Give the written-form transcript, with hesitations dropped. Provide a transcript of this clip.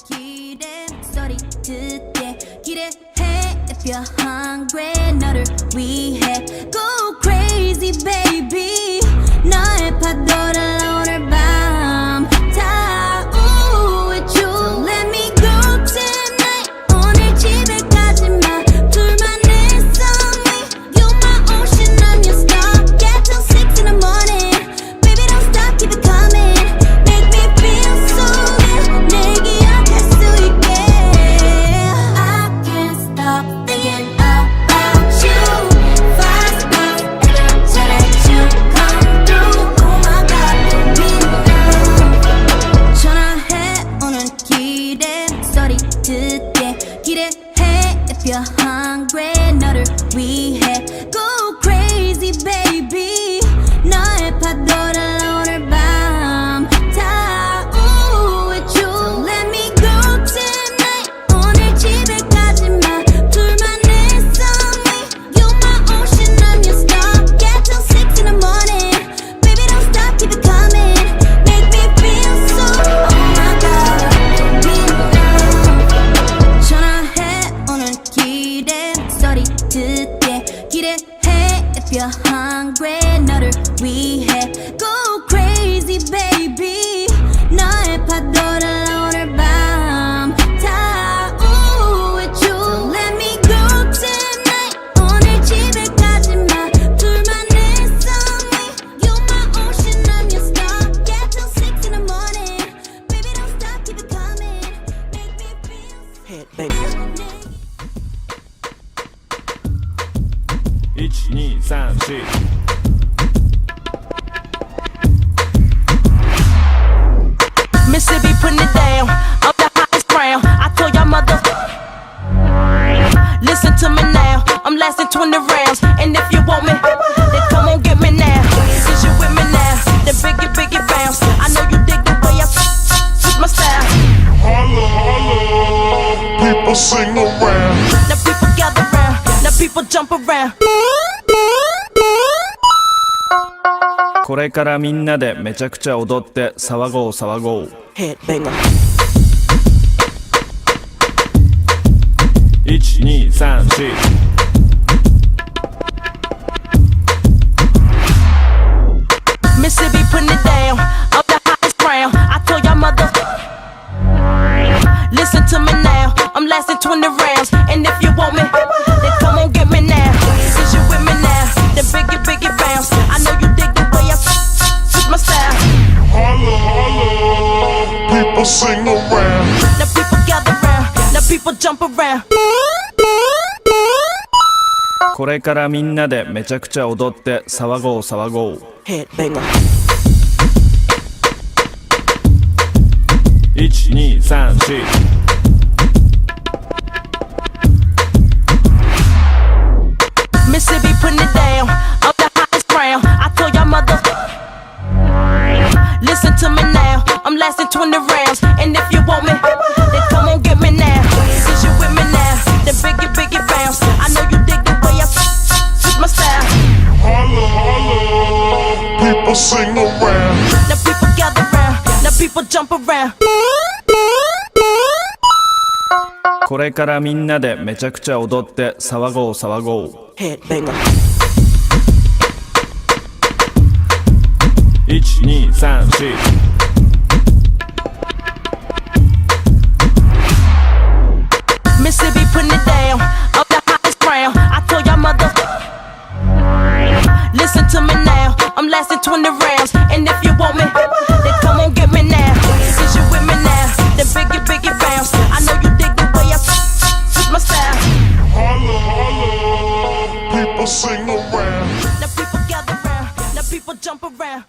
기대 소리 듣게 기대해 if you're hungry 너를 위해 go crazy baby 너의 파도를 오늘 밤 다 우회줘 Don't let me go tonight 오늘 집에 가지마 둘만 있어 me You're my ocean I'm your star Get till 6 in the morning Baby don't stop keep it coming Make me feel so good 내 기억할 수 있게 I can't stop thinking about you Fast enough every time that you come through Oh my God midnight 전화해 오늘 기대 소리 듣게 기대해 if you're hungry 너를 위해 go crazy baby 너의 파도를 오늘 밤 다 우회줘 Don't let me go tonight 오늘 집에 가지마 둘만 있어 me You're my ocean I'm your star Get till 6 in the morning Baby don't stop keep it coming Make me feel so Oh my God midnight 전화해 오늘 기대 소리 듣게 기대해 if you're hungry 너를 위해 go crazy baby 너의 파도를 오늘 밤 다 우회줘 Don't let me go tonight 오늘 집에 가지마 둘만 있어 me You're my ocean I'm your star Get till 6 in the morning Baby don't stop keep it coming Make me feel Head baby. 1、2、3、4 Mississippi putting it down. I'm the hottest crown. I told y'all mother. Listen to me now. I'm lasting 20 rounds. And if you want me, then come on get me now. Since you with me now, then biggie bounce. I know you dig the way I keep my style. Holla, holla, people sing around. Now people gather round. Now people jump around. これからみんなでめちゃくちゃ踊って騒ごう騒ごう Headbanger. 1、2、3、4 Mississippi putting it down. I'm the hottest crown. I told y'all mother. Listen to me now. I'm lasting 20 rounds. And if you want me, then come on get me now. Since you with me now, then biggie bounce. I know you dig the way I keep my style. Holla, holla, people sing around. Now people gather round. Now people jump around. これからみんなでめちゃくちゃ踊って騒ごう騒ごう Headbanger. 1、2、3、4 Mississippi putting it down. I'm the hottest crown. I told y'all mother. Listen to me now. I'm lasting 20 rounds. And if you want me, then come on get me now. Since you with me now, then biggie bounce. I know you dig the way I keep my style. Holla, holla, people sing around. Now people gather round. Now people jump around. これからみんなでめちゃくちゃ踊って騒ごう騒ごう Headbanger. 1、2、3、4 Mississippi putting it down. I'm the hottest crown. I told y'all mother. Listen to me now. I'm lasting 20 rounds. And if you want me, then come on get me now. Since you with me now, then biggie bounce. I know you dig the way I keep my style. Holla, holla, people sing around. Now people gather round. Now people jump around.